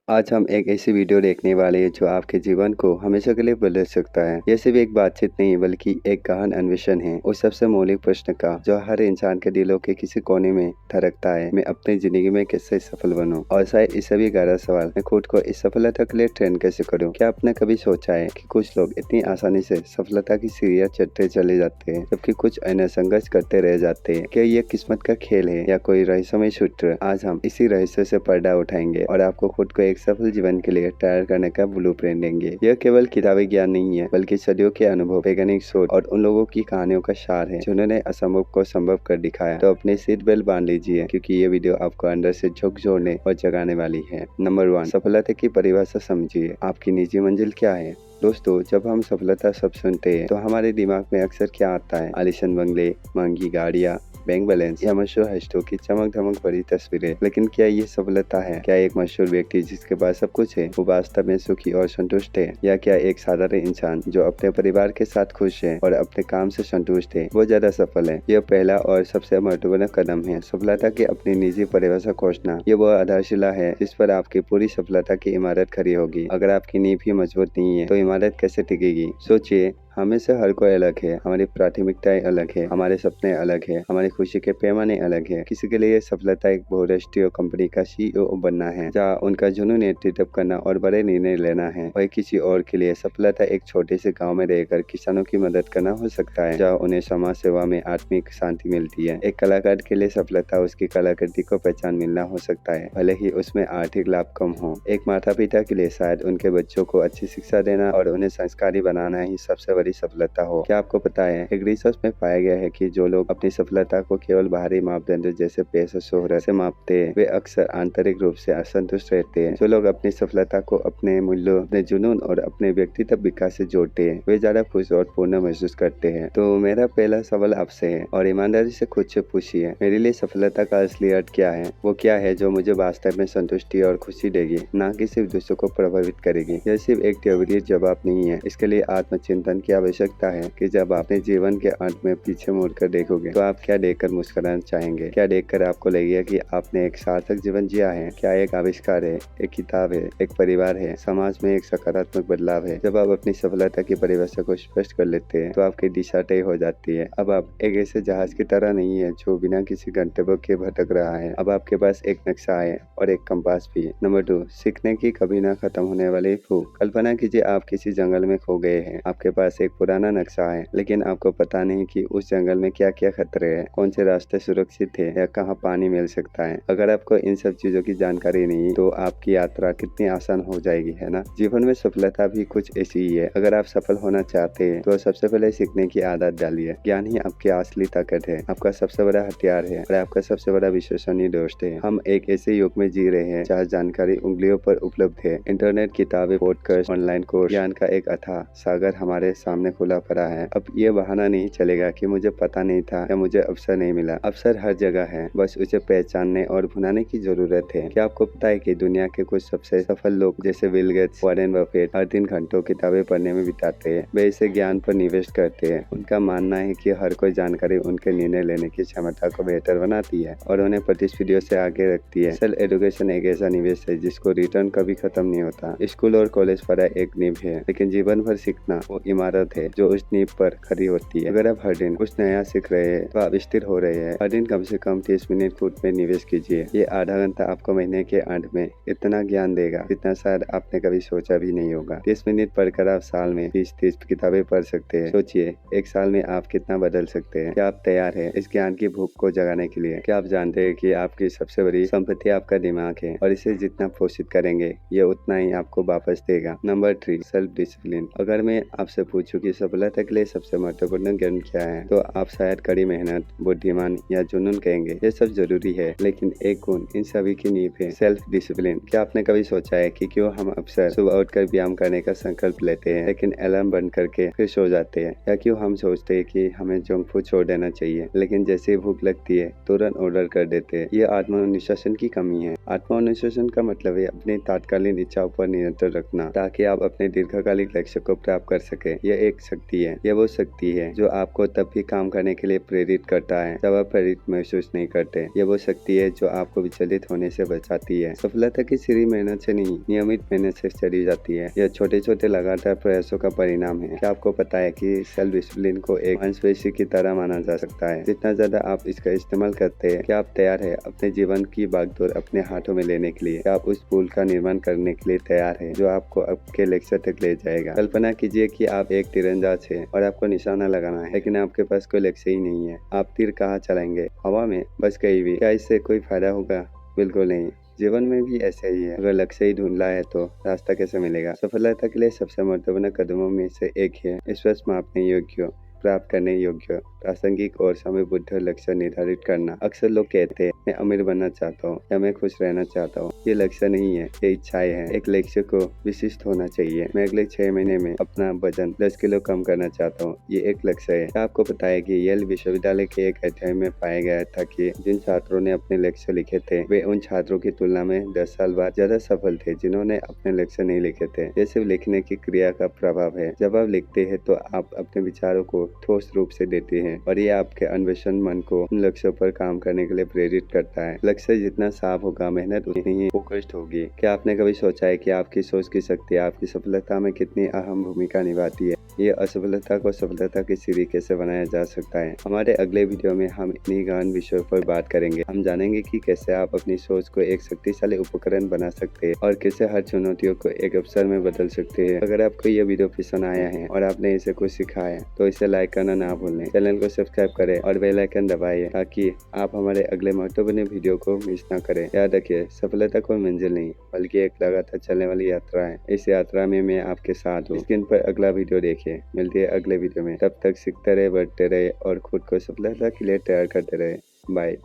आज हम एक ऐसी वीडियो देखने वाले हैं जो आपके जीवन को हमेशा के लिए बदल सकता है। यह सिर्फ एक बातचीत नहीं बल्कि एक गहन अन्वेषण है उस सबसे मौलिक प्रश्न का जो हर इंसान के दिलों के किसी कोने में धड़कता है। मैं अपनी जिंदगी में कैसे सफल बनूं? और शायद इस सभी गहरा सवाल, मैं खुद को इस सफलता के लिए ट्रेन कैसे करूं? क्या आपने कभी सोचा है कि कुछ लोग इतनी आसानी से सफलता की सीढ़ियां चढ़ते चले जाते हैं जबकि कुछ अन्य संघर्ष करते रह जाते हैं? क्या ये किस्मत का खेल है या कोई रहस्यमय सूत्र? आज हम इसी रहस्य से पर्दा उठाएंगे और आपको खुद को एक सफल जीवन के लिए तैयार करने का ब्लूप्रिंट देंगे। यह केवल किताबी ज्ञान नहीं है बल्कि सदियों के अनुभव, वैज्ञानिक सोच और उन लोगों की कहानियों का सार है जिन्होंने असंभव को संभव कर दिखाया। तो अपनी सीट बेल्ट बांध लीजिए क्योंकि ये वीडियो आपको अंदर से झकझोरने और जगाने वाली है। नंबर 1, सफलता की परिभाषा समझिए। आपकी निजी मंजिल क्या है? दोस्तों, जब हम सफलता शब्द सुनते हैं तो हमारे दिमाग में अक्सर क्या आता है? आलीशान बंगले, महंगी गाड़ियाँ, बैंक बैलेंस या मशहूर हस्तियों की चमक धमक भरी तस्वीरें। लेकिन क्या ये सफलता है? क्या एक मशहूर व्यक्ति जिसके पास सब कुछ है वो वास्तव में सुखी और संतुष्ट है, या क्या एक साधारण इंसान जो अपने परिवार के साथ खुश है और अपने काम से संतुष्ट है वो ज्यादा सफल है? यह पहला और सबसे महत्वपूर्ण कदम है, सफलता की अपनी निजी परिभाषा खोजना। ये वह आधारशिला है जिस पर आपकी पूरी सफलता की इमारत खड़ी होगी। अगर आपकी नींव ही मजबूत नहीं है तो इमारत कैसे टिकेगी? सोचिए, हमें से हर कोई अलग है, हमारी प्राथमिकताएं अलग है, हमारे सपने अलग है, हमारी खुशी के पैमाने अलग है। किसी के लिए सफलता एक बहुराष्ट्रीय कंपनी का CEO बनना है जहाँ उनका जुनून नेतृत्व करना और बड़े निर्णय लेना है। वही किसी और के लिए सफलता एक छोटे से गांव में रहकर किसानों की मदद करना हो सकता है जहाँ उन्हें समाज सेवा में आत्मिक शांति मिलती है। एक कलाकार के लिए सफलता उसकी कलाकृति को पहचान मिलना हो सकता है, भले ही उसमें आर्थिक लाभ कम हो। एक माता पिता के लिए शायद उनके बच्चों को अच्छी शिक्षा देना और उन्हें संस्कारी बनाना ही सबसे बड़ी सफलता हो। क्या आपको पता है, एक रिसर्च में पाया गया है कि जो लोग अपनी सफलता को केवल बाहरी मापदंड जैसे पैसा शोहरत से मापते हैं वे अक्सर आंतरिक रूप से असंतुष्ट रहते हैं। जो लोग अपनी सफलता को अपने मूल्यों, अपने जुनून और अपने व्यक्तित्व विकास से जोड़ते हैं वे ज्यादा खुश और पूर्ण महसूस करते हैं। तो मेरा पहला सवाल आपसे है और ईमानदारी से खुद से पूछिए, मेरे लिए सफलता का असली अर्थ क्या है? वो क्या है जो मुझे वास्तव में संतुष्टि और खुशी देगी, ना कि सिर्फ दूसरों को प्रभावित करेगी? यह सिर्फ एक त्वरित जवाब नहीं है, इसके लिए आत्मचिंतन की आवश्यकता है कि जब आप अपने जीवन के अंत में पीछे मुड़कर देखोगे तो आप क्या देखकर मुस्कुराना चाहेंगे? क्या देखकर आपको लगेगा कि आपने एक सार्थक जीवन जिया है? क्या एक आविष्कार है, एक किताब है, एक परिवार है, समाज में एक सकारात्मक बदलाव है? जब आप अपनी सफलता की परिभाषा को स्पष्ट कर लेते हैं तो आपकी दिशा तय हो जाती है। अब आप एक ऐसे जहाज की तरह नहीं है जो बिना किसी गंतव्य के भटक रहा है। अब आपके पास एक नक्शा है और एक कंपास भी। नंबर 2, सीखने की कभी ना खत्म होने वाली भूख। कल्पना कीजिए आप किसी जंगल में खो गए हैं। आपके पास एक पुराना नक्शा है लेकिन आपको पता नहीं कि उस जंगल में क्या क्या खतरे हैं, कौन से रास्ते सुरक्षित है या कहाँ पानी मिल सकता है। अगर आपको इन सब चीजों की जानकारी नहीं तो आपकी यात्रा कितनी आसान हो जाएगी, है ना? जीवन में सफलता भी कुछ ऐसी ही है। अगर आप सफल होना चाहते हैं तो सबसे पहले सीखने की आदत डालिए। ज्ञान ही आपकी असली ताकत है, आपका सबसे बड़ा हथियार है और आपका सबसे बड़ा विश्वसनीय दोस्त है। हम एक ऐसे युग में जी रहे हैं जहाँ जानकारी उंगलियों पर उपलब्ध है। इंटरनेट, किताबें, पॉडकास्ट, ऑनलाइन कोर्स, ज्ञान का एक अथाह सागर हमारे सामने खुला पड़ा है। अब ये बहाना नहीं चलेगा कि मुझे पता नहीं था या मुझे अवसर नहीं मिला। अवसर हर जगह है, बस उसे पहचानने और भुनाने की जरूरत है। क्या आपको पता है कि दुनिया के कुछ सबसे सफल लोग जैसे बिल गेट्स, वॉरेन बफेट हर दिन घंटों किताबें पढ़ने में बिताते हैं? वे इसे ज्ञान पर निवेश करते हैं। उनका मानना है कि हर कोई जानकारी उनके निर्णय लेने की क्षमता को बेहतर बनाती है और उन्हें प्रतिस्पर्धियों से आगे रखती है। सेल्फ एजुकेशन एक ऐसा निवेश है जिसको रिटर्न कभी खत्म नहीं होता। स्कूल और कॉलेज पढ़ाई एक नींव है लेकिन जीवन भर सीखना वो इमारत है जो उस नींव पर खड़ी होती है। अगर आप हर दिन कुछ नया सीख रहे हैं तो आप स्थिर हो रहे हैं। हर दिन कम से कम 30 मिनट खुद में निवेश कीजिए। ये आधा घंटा आपको महीने के अंत में इतना ज्ञान देगा जितना शायद आपने कभी सोचा भी नहीं होगा। 30 मिनट पढ़कर आप साल में 20-30 किताबें पढ़ सकते हैं। सोचिए, एक साल में आप कितना बदल सकते हैं। क्या आप तैयार है इस ज्ञान की भूख को जगाने के लिए? क्या आप जानते हैं कि आपकी सबसे बड़ी संपत्ति आपका दिमाग है और इसे जितना पोषित करेंगे ये उतना ही आपको वापस देगा? Number 3, self discipline. अगर मैं आपसे पूछूं कि सफलता के लिए सबसे महत्वपूर्ण ज्ञान क्या है तो आप शायद कड़ी मेहनत, बुद्धिमान या जुनून कहेंगे। ये सब जरूरी है लेकिन एक गुण इन सभी की नींव है, सेल्फ डिसिप्लिन। क्या आपने कभी सोचा है कि क्यों हम अक्सर सुबह उठकर व्यायाम करने का संकल्प लेते हैं लेकिन अलार्म बंद करके फिर सो जाते हैं? या क्यों हम सोचते हैं कि हमें जंक फूड छोड़ देना चाहिए लेकिन जैसे ही भूख लगती है तुरंत ऑर्डर कर देते हैं? ये आत्मनुशासन की कमी है। आत्मनुशासन का मतलब है अपनी तात्कालिक इच्छाओं पर नियंत्रण रखना ताकि आप अपने दीर्घकालिक लक्ष्य को प्राप्त कर सके। ये यह एक शक्ति है। यह वो शक्ति है जो आपको तब भी काम करने के लिए प्रेरित करता है जब आप प्रेरित महसूस नहीं करते। यह वो शक्ति है जो आपको विचलित होने से बचाती है। सफलता की सीढ़ी मेहनत से नहीं, नियमित मेहनत से चढ़ी जाती है। यह छोटे छोटे लगातार प्रयासों का परिणाम है। क्या आपको पता है कि सेल्फ डिसिप्लिन को एक मांसपेशी की तरह माना जा सकता है? जितना ज्यादा आप इसका इस्तेमाल करते हैं, क्या आप तैयार है अपने जीवन की बागडोर अपने हाथों में लेने के लिए? क्या आप उस पुल का निर्माण करने के लिए तैयार है जो आपको आपके लक्ष्य तक ले जाएगा? कल्पना कीजिए कि आप एक तीरंदाज है और आपको निशाना लगाना है, लेकिन आपके पास कोई लक्ष्य ही नहीं है। आप तीर कहाँ चलाएंगे? हवा में? बस कहीं भी? क्या इससे कोई फायदा होगा? बिल्कुल नहीं। जीवन में भी ऐसा ही है। अगर लक्ष्य ही ढूंढना है तो रास्ता कैसे मिलेगा? सफलता के लिए सबसे महत्वपूर्ण कदमों में से एक है स्पष्ट, मापने योग्य, प्राप्त करने योग्य, प्रासंगिक और समयबद्ध लक्ष्य निर्धारित करना। अक्सर लोग कहते हैं मैं अमीर बनना चाहता हूँ या मैं खुश रहना चाहता हूँ। ये लक्ष्य नहीं है, ये इच्छाएं हैं। एक लक्ष्य को विशिष्ट होना चाहिए। मैं अगले 6 महीने में अपना वजन 10 किलो कम करना चाहता हूँ, ये एक लक्ष्य है। क्या आपको पता है कि येल विश्वविद्यालय के एक अध्ययन में पाया गया था कि जिन छात्रों ने अपने लक्ष्य लिखे थे वे उन छात्रों की तुलना में 10 साल बाद ज्यादा सफल थे जिन्होंने अपने लक्ष्य नहीं लिखे थे। ये सिर्फ लिखने की क्रिया का प्रभाव है। जब आप लिखते हैं तो आप अपने विचारों को ठोस रूप से देते हैं और ये आपके अन्वेषण मन को उन लक्ष्यों पर काम करने के लिए प्रेरित करता है। लक्ष्य जितना साफ होगा, मेहनत उतनी ही फोकस्ड होगी। क्या आपने कभी सोचा है कि आपकी सोच की शक्ति आपकी सफलता में कितनी अहम भूमिका निभाती है? ये असफलता को सफलता की सीढ़ी कैसे बनाया जा सकता है? हमारे अगले वीडियो में हम इन्हीं गहन विषयों पर बात करेंगे। हम जानेंगे कि कैसे आप अपनी सोच को एक शक्तिशाली उपकरण बना सकते हैं और कैसे हर चुनौतियों को एक अवसर में बदल सकते हैं। अगर आपको ये वीडियो पसंद आया है और आपने इसे कुछ सीखा है तो इसे लाइक करना ना भूलें। चैनल को सब्सक्राइब करें और बेल आइकन दबाइए ताकि आप हमारे अगले महत्वपूर्ण वीडियो को मिस ना करें। याद रखिए, सफलता कोई मंजिल नहीं बल्कि एक लगातार चलने वाली यात्रा है। इस यात्रा में मैं आपके साथ हूँ। स्क्रीन पर अगला वीडियो देखिए। मिलते हैं अगले वीडियो में। तब तक सीखते रहे, बढ़ते रहे और खुद को सफलता के लिए तैयार करते रहे। बाय।